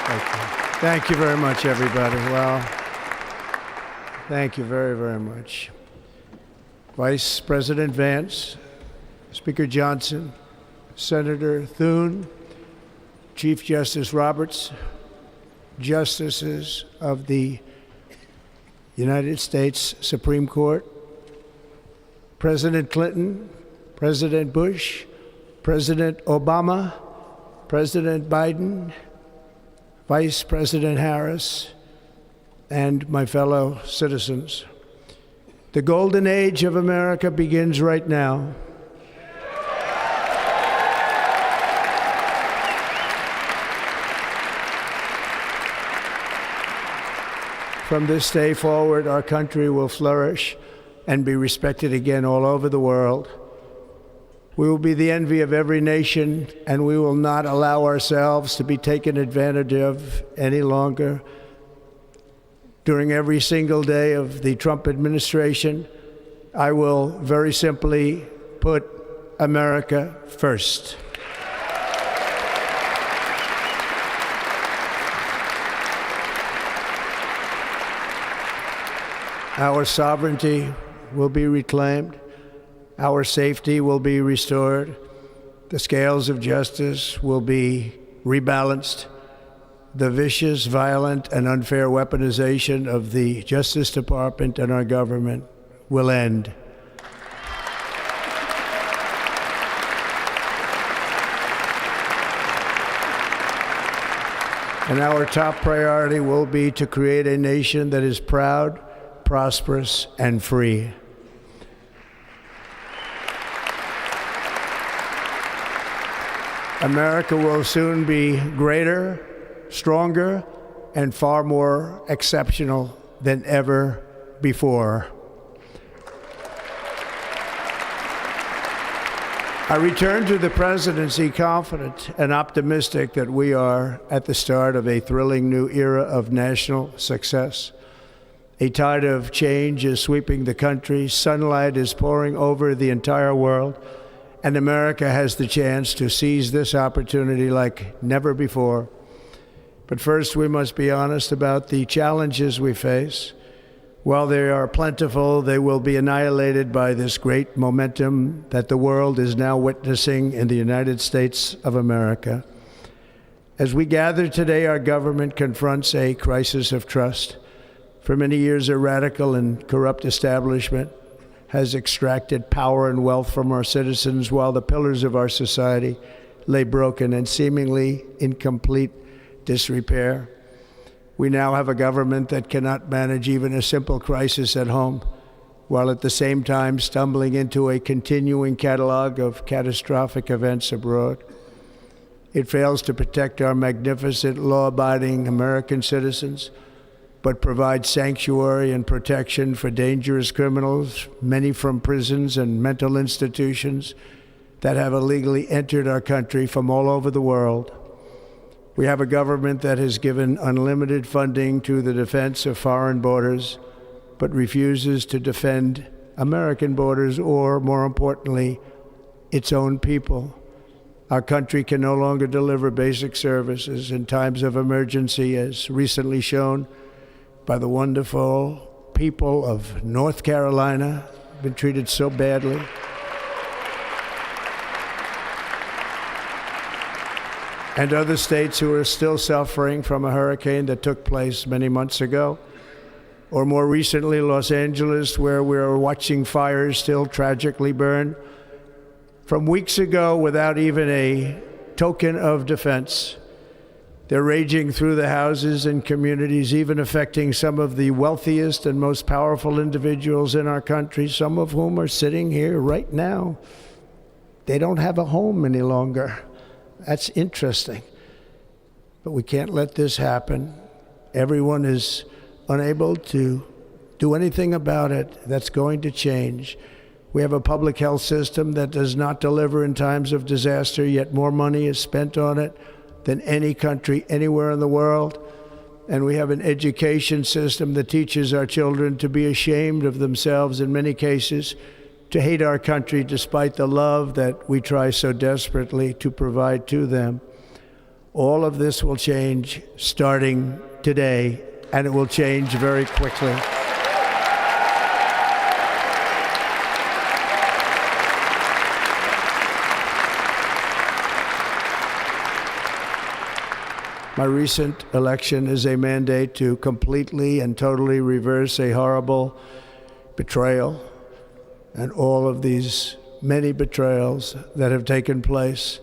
Thank you very much, everybody. Well, thank you very, very much. Vice President Vance, Speaker Johnson, Senator Thune, Chief Justice Roberts, Justices of the United States Supreme Court, President Clinton, President Bush, President Obama, President Biden, Vice President Harris, and my fellow citizens. The golden age of America begins right now. From this day forward, our country will flourish and be respected again all over the world. We will be the envy of every nation, and we will not allow ourselves to be taken advantage of any longer. During every single day of the Trump administration, I will very simply put America first. Our sovereignty will be reclaimed. Our safety will be restored. The scales of justice will be rebalanced. The vicious, violent, and unfair weaponization of the Justice Department and our government will end. And our top priority will be to create a nation that is proud, prosperous, and free. America will soon be greater, stronger, and far more exceptional than ever before. I return to the presidency confident and optimistic that we are at the start of a thrilling new era of national success. A tide of change is sweeping the country. Sunlight is pouring over the entire world. And America has the chance to seize this opportunity like never before. But first, we must be honest about the challenges we face. While they are plentiful, they will be annihilated by this great momentum that the world is now witnessing in the United States of America. As we gather today, our government confronts a crisis of trust. For many years, a radical and corrupt establishment has extracted power and wealth from our citizens while the pillars of our society lay broken and seemingly in complete disrepair. We now have a government that cannot manage even a simple crisis at home, while at the same time stumbling into a continuing catalog of catastrophic events abroad. It fails to protect our magnificent, law-abiding American citizens, but provides sanctuary and protection for dangerous criminals, many from prisons and mental institutions that have illegally entered our country from all over the world. We have a government that has given unlimited funding to the defense of foreign borders, but refuses to defend American borders or, more importantly, its own people. Our country can no longer deliver basic services in times of emergency, as recently shown by the wonderful people of North Carolina, been treated so badly. And other states who are still suffering from a hurricane that took place many months ago. Or more recently, Los Angeles, where we're watching fires still tragically burn from weeks ago without even a token of defense. They're raging through the houses and communities, even affecting some of the wealthiest and most powerful individuals in our country, some of whom are sitting here right now. They don't have a home any longer. That's interesting. But we can't let this happen. Everyone is unable to do anything about it. That's going to change. We have a public health system that does not deliver in times of disaster, yet more money is spent on it than any country anywhere in the world. And we have an education system that teaches our children to be ashamed of themselves in many cases, to hate our country despite the love that we try so desperately to provide to them. All of this will change starting today, and it will change very quickly. My recent election is a mandate to completely and totally reverse a horrible betrayal and all of these many betrayals that have taken place,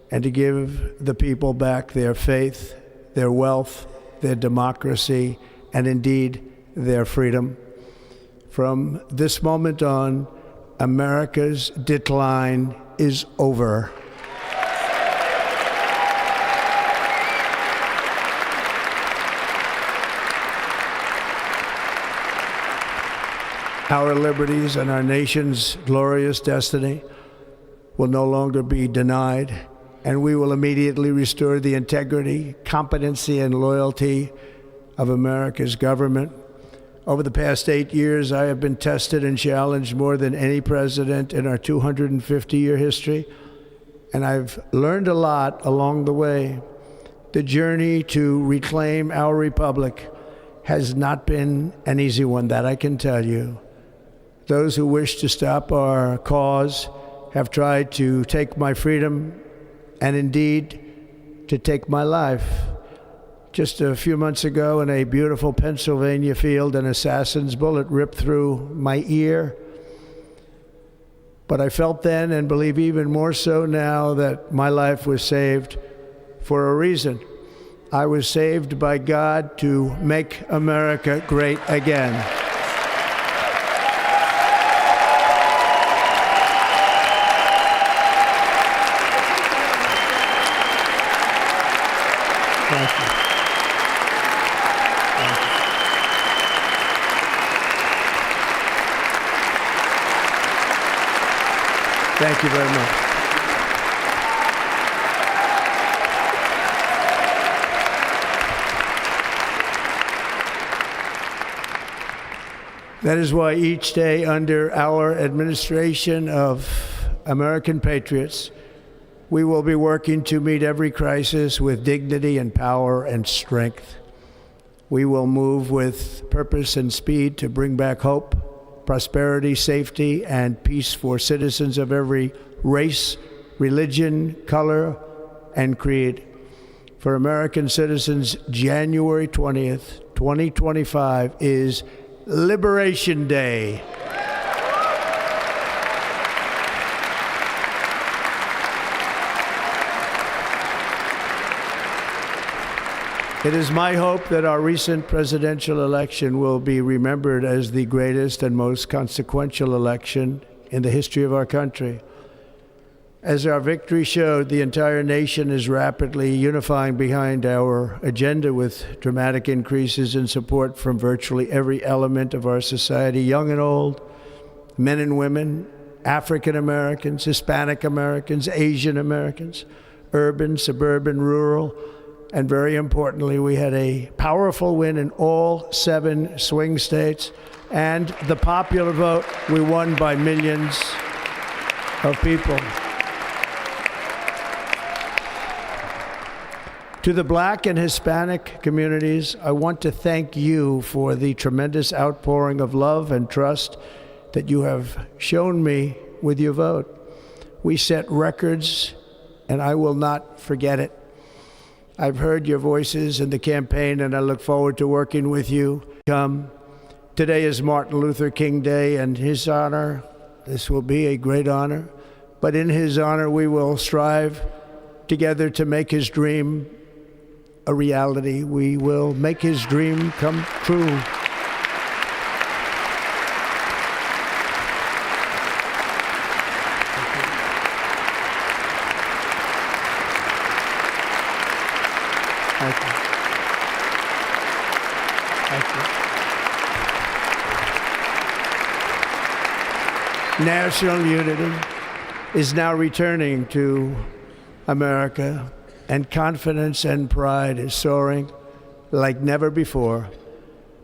and to give the people back their faith, their wealth, their democracy, and indeed their freedom. From this moment on, America's decline is over. Our liberties and our nation's glorious destiny will no longer be denied, and we will immediately restore the integrity, competency, and loyalty of America's government. Over the past 8 years, I have been tested and challenged more than any president in our 250-year history, and I've learned a lot along the way. The journey to reclaim our republic has not been an easy one, that I can tell you. Those who wish to stop our cause have tried to take my freedom and indeed to take my life. Just a few months ago in a beautiful Pennsylvania field, an assassin's bullet ripped through my ear. But I felt then, and believe even more so now, that my life was saved for a reason. I was saved by God to make America great again. Thank you. Thank you very much. That is why each day under our administration of American patriots, we will be working to meet every crisis with dignity and power and strength. We will move with purpose and speed to bring back hope, prosperity, safety, and peace for citizens of every race, religion, color, and creed. For American citizens, January 20th, 2025 is Liberation Day. It is my hope that our recent presidential election will be remembered as the greatest and most consequential election in the history of our country. As our victory showed, the entire nation is rapidly unifying behind our agenda with dramatic increases in support from virtually every element of our society, young and old, men and women, African Americans, Hispanic Americans, Asian Americans, urban, suburban, rural, and very importantly, we had a powerful win in all 7 swing states, and the popular vote, we won by millions of people. To the Black and Hispanic communities, I want to thank you for the tremendous outpouring of love and trust that you have shown me with your vote. We set records, and I will not forget it. I've heard your voices in the campaign, and I look forward to working with you. Today is Martin Luther King Day, and his honor, this will be a great honor, but in his honor, we will strive together to make his dream a reality. We will make his dream come true. Thank you. Thank you. National unity is now returning to America, and confidence and pride is soaring like never before.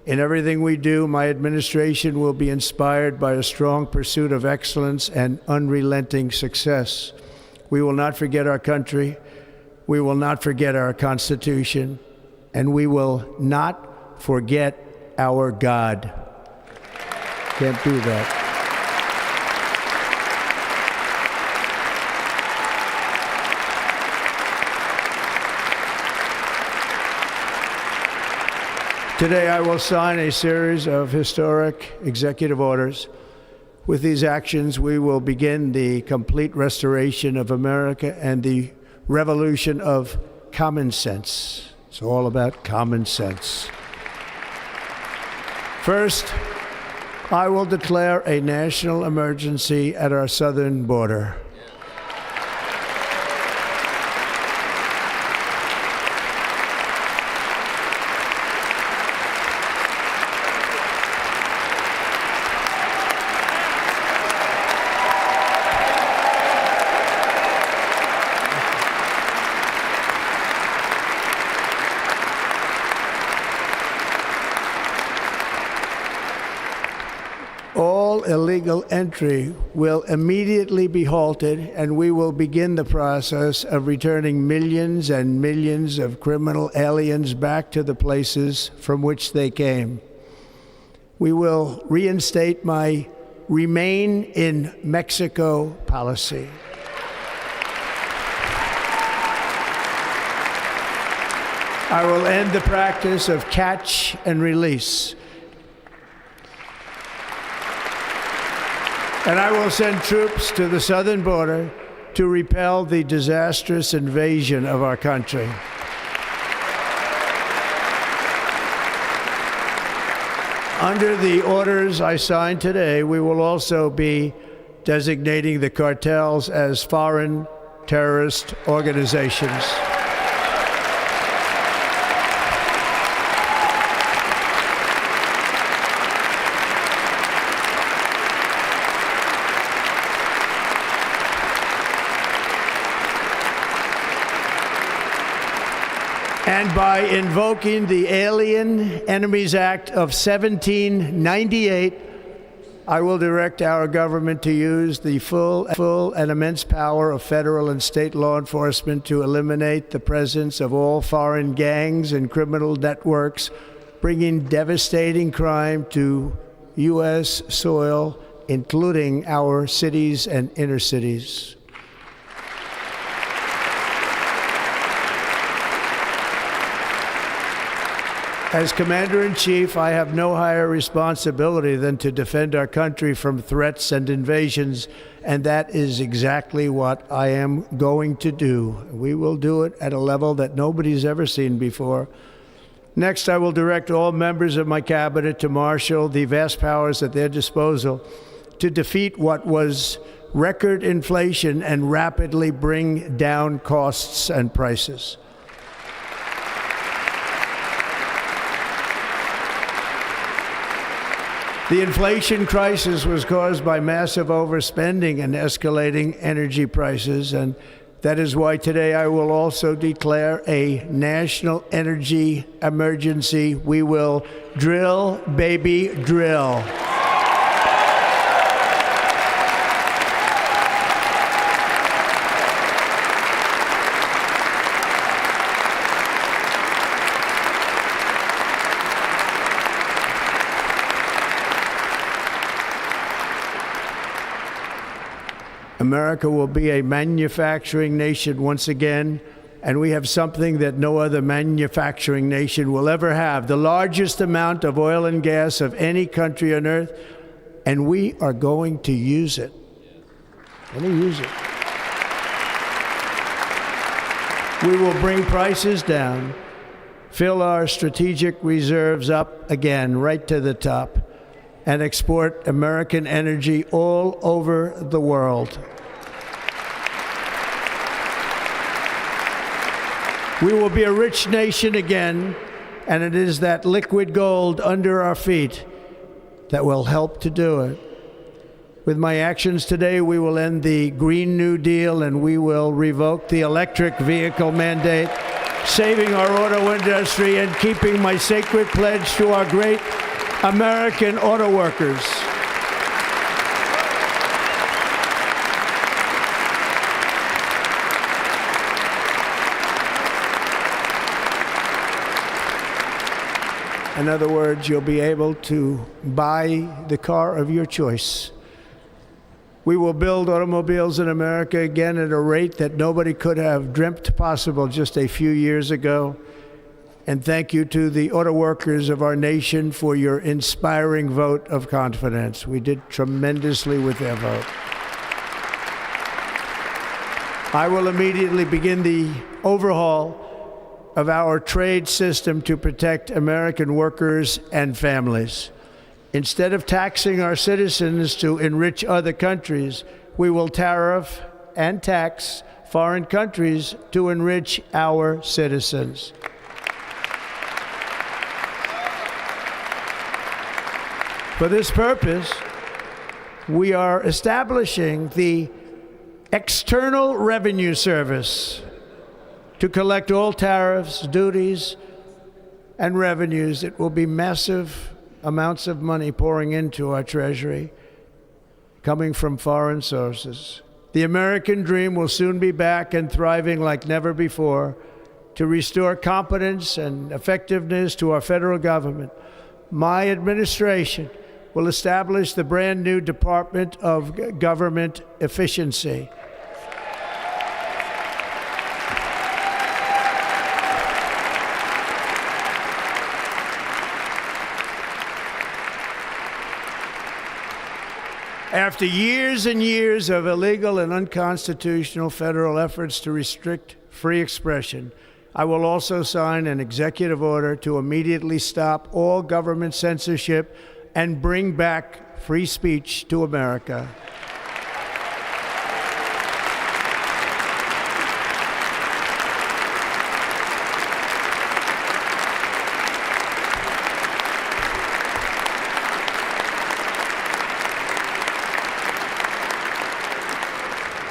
In everything we do, my administration will be inspired by a strong pursuit of excellence and unrelenting success. We will not forget our country, We will not forget our Constitution, and we will not forget our God. Can't do that. Today, I will sign a series of historic executive orders. With these actions, we will begin the complete restoration of America and the revolution of common sense. It's all about common sense. First, I will declare a national emergency at our southern border. All illegal entry will immediately be halted, and we will begin the process of returning millions and millions of criminal aliens back to the places from which they came. We will reinstate my Remain in Mexico policy. I will end the practice of catch and release. And I will send troops to the southern border to repel the disastrous invasion of our country. Under the orders I signed today, we will also be designating the cartels as foreign terrorist organizations. And by invoking the Alien Enemies Act of 1798, I will direct our government to use the full and immense power of federal and state law enforcement to eliminate the presence of all foreign gangs and criminal networks, bringing devastating crime to U.S. soil, including our cities and inner cities. As Commander-in-Chief, I have no higher responsibility than to defend our country from threats and invasions, and that is exactly what I am going to do. We will do it at a level that nobody's ever seen before. Next, I will direct all members of my cabinet to marshal the vast powers at their disposal to defeat what was record inflation and rapidly bring down costs and prices. The inflation crisis was caused by massive overspending and escalating energy prices, and that is why today I will also declare a national energy emergency. We will drill, baby, drill. America will be a manufacturing nation once again, and we have something that no other manufacturing nation will ever have, the largest amount of oil and gas of any country on earth, and we are going to use it. We will bring prices down, fill our strategic reserves up again right to the top, and export American energy all over the world. We will be a rich nation again, and it is that liquid gold under our feet that will help to do it. With my actions today, we will end the Green New Deal, and we will revoke the electric vehicle mandate, saving our auto industry and keeping my sacred pledge to our great American auto workers. In other words, you'll be able to buy the car of your choice. We will build automobiles in America again at a rate that nobody could have dreamt possible just a few years ago. And thank you to the auto workers of our nation for your inspiring vote of confidence. We did tremendously with their vote. I will immediately begin the overhaul of our trade system to protect American workers and families. Instead of taxing our citizens to enrich other countries, we will tariff and tax foreign countries to enrich our citizens. For this purpose, we are establishing the External Revenue Service to collect all tariffs, duties, and revenues. It will be massive amounts of money pouring into our treasury, coming from foreign sources. The American dream will soon be back and thriving like never before to restore competence and effectiveness to our federal government. My administration will establish the brand new Department of Government Efficiency. After years and years of illegal and unconstitutional federal efforts to restrict free expression, I will also sign an executive order to immediately stop all government censorship and bring back free speech to America.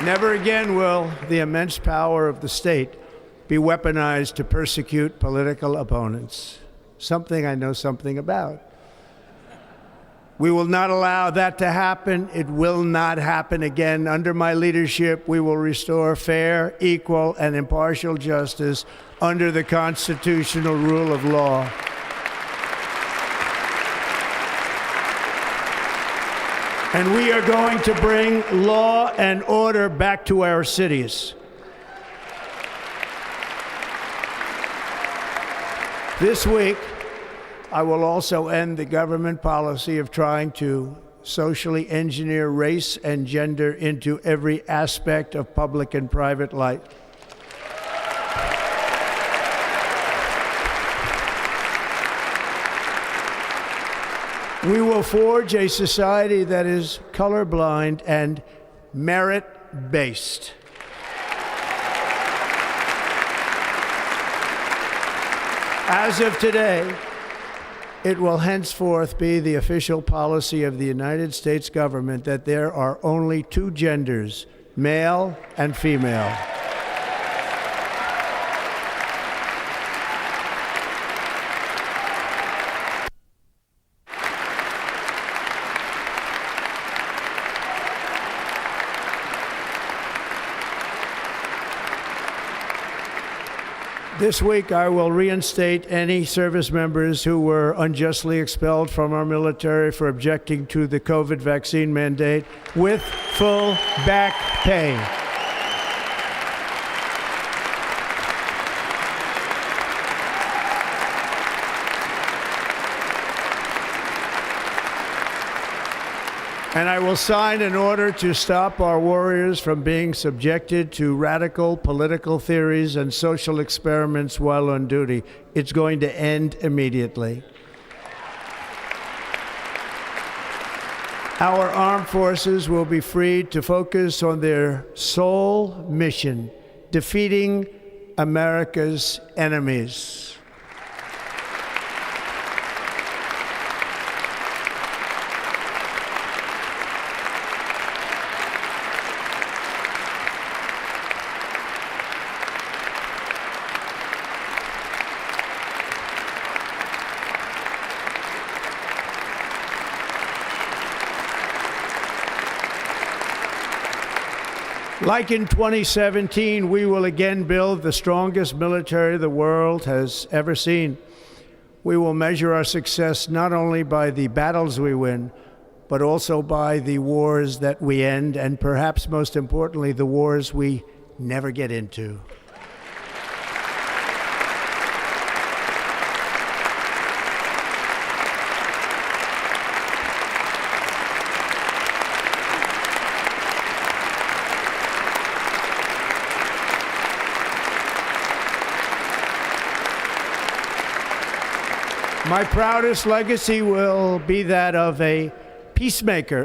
Never again will the immense power of the state be weaponized to persecute political opponents, something I know something about. We will not allow that to happen. It will not happen again. Under my leadership, we will restore fair, equal, and impartial justice under the constitutional rule of law. And we are going to bring law and order back to our cities. This week, I will also end the government policy of trying to socially engineer race and gender into every aspect of public and private life. We will forge a society that is colorblind and merit-based. As of today, it will henceforth be the official policy of the United States government that there are only two genders, male and female. This week, I will reinstate any service members who were unjustly expelled from our military for objecting to the COVID vaccine mandate with full back pay. And I will sign an order to stop our warriors from being subjected to radical political theories and social experiments while on duty. It's going to end immediately. Our armed forces will be freed to focus on their sole mission, defeating America's enemies. Like in 2017, we will again build the strongest military the world has ever seen. We will measure our success not only by the battles we win, but also by the wars that we end, and perhaps most importantly, the wars we never get into. My proudest legacy will be that of a peacemaker.